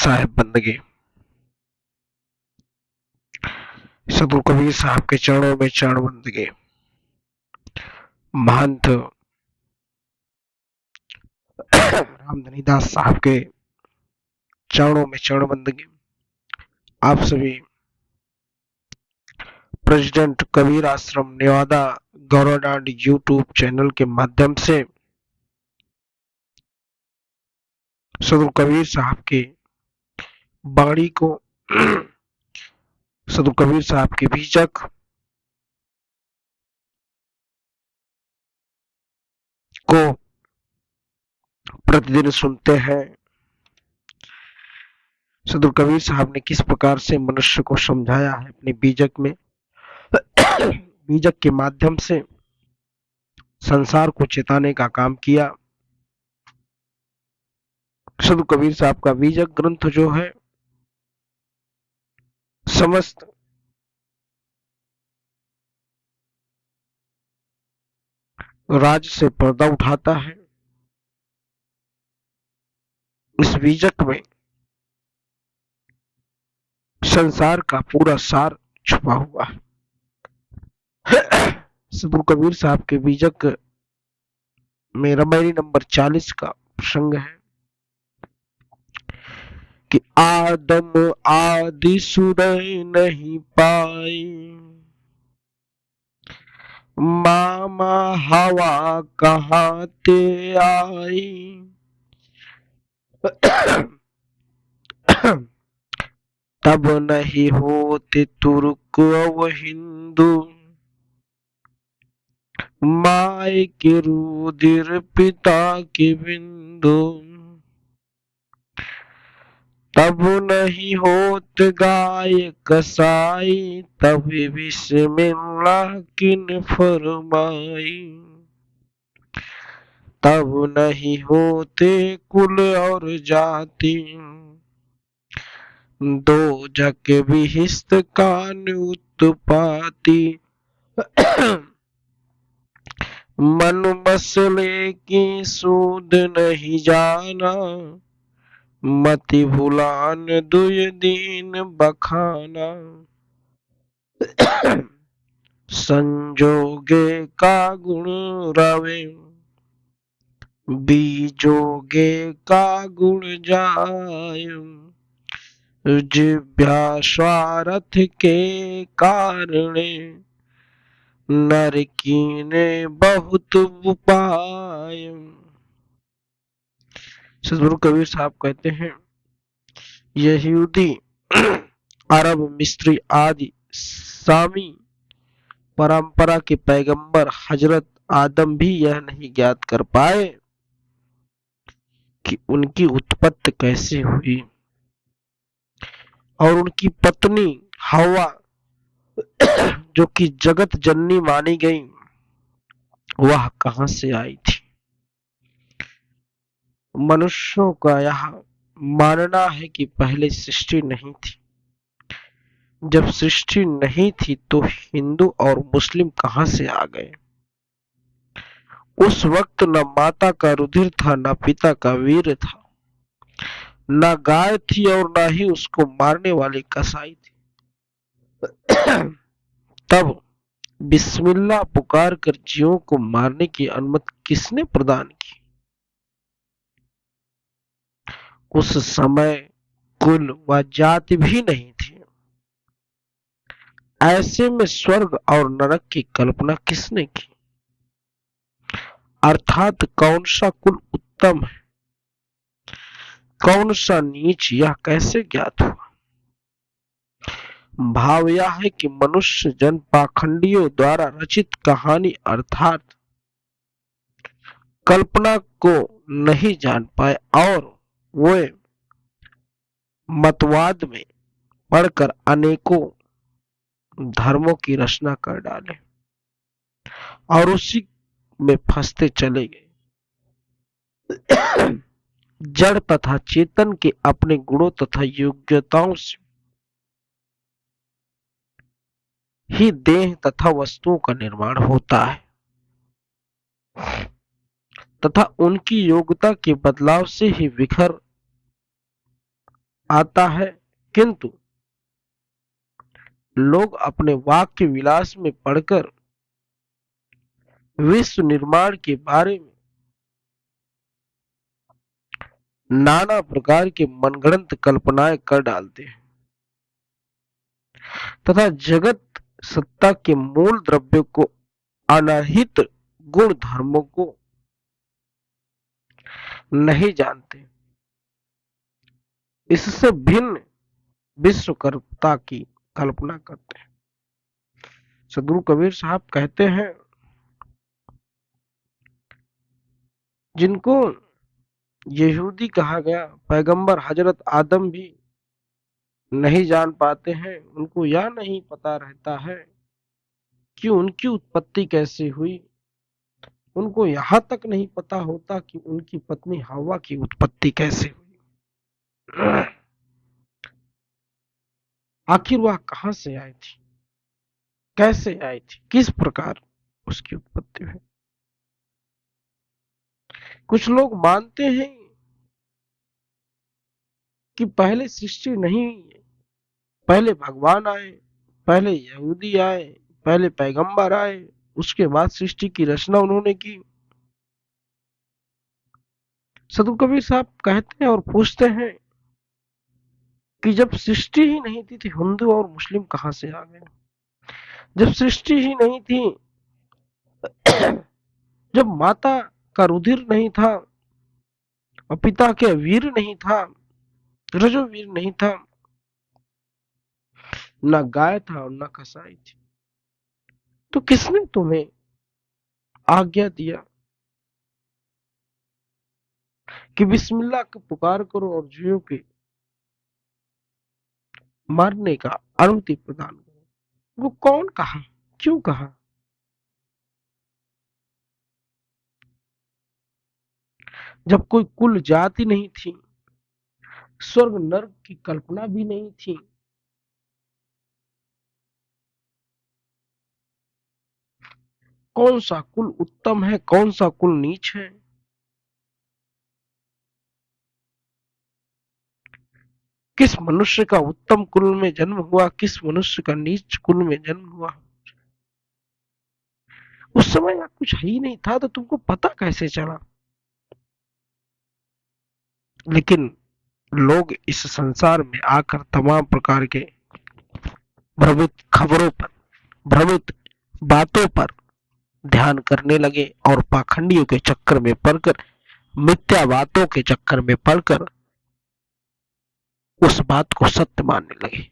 साहिब बंदगी। सदगुरु कबीर साहब के चरणों में चरण बंदगी। महंत रामधनी दास साहब के चरणों में चरण बंदगी। आप सभी प्रेसिडेंट कबीर आश्रम नेवादा गौरवडांड यूट्यूब चैनल के माध्यम से सदगुरु कबीर साहब की बाणी को सदगुरु कबीर साहब के बीजक को प्रतिदिन सुनते हैं। सदगुरु कबीर साहब ने किस प्रकार से मनुष्य को समझाया है अपने बीजक में, बीजक के माध्यम से संसार को चेताने का काम किया। सदगुरु कबीर साहब का बीजक ग्रंथ जो है समस्त राज से पर्दा उठाता है। इस बीजक में संसार का पूरा सार छुपा हुआ है। सदगुरु कबीर साहब के बीजक में रामायणी नंबर 40 का प्रसंग है कि आदम आदि सुरय नहीं पाई, मामा हवा कहाँ ते आई। तब नहीं होते तुर्क व हिंदू, माय के रुधिर पिता के बिंदु। तब नहीं होत गाय कसाई, तब बिस्मिल्लाह किन फरमाई। तब नहीं होते कुल और जाति, दो जग विहिस्त कान उत्पाती। मन मसले की सूद नहीं जाना, मति भुलान दुय दीन बखाना। संजोगे का गुण रवे, बीजोगे का गुण जाय। जिभ्या स्वार्थ के कारणे, नर कीने बहुत उपाय। सदगुरु कबीर साहब कहते हैं यहूदी अरब मिस्री आदि सामी परंपरा के पैगंबर हजरत आदम भी यह नहीं ज्ञात कर पाए कि उनकी उत्पत्ति कैसे हुई और उनकी पत्नी हवा जो कि जगत जननी मानी गई वह कहां से आई थी। मनुष्यों का यह मानना है कि पहले सृष्टि नहीं थी। जब सृष्टि नहीं थी तो हिंदू और मुस्लिम कहां से आ गए। उस वक्त न माता का रुधिर था, न पिता का वीर था, न गाय थी और न ही उसको मारने वाली कसाई थी। तब बिस्मिल्लाह पुकार कर जीवों को मारने की अनुमति किसने प्रदान की। उस समय कुल व जाति भी नहीं थी। ऐसे में स्वर्ग और नरक की कल्पना किसने की। अर्थात कौन सा कुल उत्तम है, कौन सा नीच, यह कैसे ज्ञात हुआ। भाव यह है कि मनुष्य जन पाखंडियों द्वारा रचित कहानी अर्थात कल्पना को नहीं जान पाए और वे मतवाद में पढ़कर अनेकों धर्मों की रचना कर डाले और उसी में फंसते चले गए। जड़ तथा चेतन के अपने गुणों तथा योग्यताओं से ही देह तथा वस्तुओं का निर्माण होता है तथा उनकी योग्यता के बदलाव से ही विखर आता है, किंतु लोग अपने वाक्य विलास में पढ़कर विश्व निर्माण के बारे में नाना प्रकार के मनगढ़ंत कल्पनाएं कर डालते हैं तथा जगत सत्ता के मूल द्रव्य को, अनाहित गुण धर्मों को नहीं जानते। इससे भिन्न विश्वकर्ता की कल्पना करते हैं। सदगुरु कबीर साहब कहते हैं, जिनको यहूदी कहा गया, पैगंबर हजरत आदम भी नहीं जान पाते हैं, उनको यह नहीं पता रहता है कि उनकी उत्पत्ति कैसे हुई। उनको यहां तक नहीं पता होता कि उनकी पत्नी हव्वा की उत्पत्ति कैसे हुई, आखिर वह कहां से आई थी, कैसे आई थी, किस प्रकार उसकी उत्पत्ति हुई। कुछ लोग मानते हैं कि पहले सृष्टि नहीं, पहले भगवान आए, पहले यहूदी आए, पहले पैगंबर आए, उसके बाद सृष्टि की रचना उन्होंने की। सदगुरु कबीर साहब कहते हैं और पूछते हैं कि जब सृष्टि ही नहीं थी तो हिंदू और मुस्लिम कहां से आ गए? जब सृष्टि ही नहीं थी, जब माता का रुधिर नहीं था और पिता के वीर नहीं था, रजोवीर नहीं था, न गाय था और न कसाई थी, तो किसने तुम्हें आज्ञा दिया कि बिस्मिल्लाह का पुकार करो और जीवों के मारने का अनुमति प्रदान करो? वो कौन कहा, क्यों कहा? जब कोई कुल जाति नहीं थी, स्वर्ग नर्क की कल्पना भी नहीं थी, कौन सा कुल उत्तम है, कौन सा कुल नीच है, किस मनुष्य का उत्तम कुल में जन्म हुआ, किस मनुष्य का नीच कुल में जन्म हुआ, उस समय या कुछ ही नहीं था, तो तुमको पता कैसे चला? लेकिन लोग इस संसार में आकर तमाम प्रकार के भ्रमित खबरों पर, भ्रमित बातों पर ध्यान करने लगे और पाखंडियों के चक्कर में पड़कर, मिथ्या बातों के चक्कर में पड़कर उस बात को सत्य मानने लगे।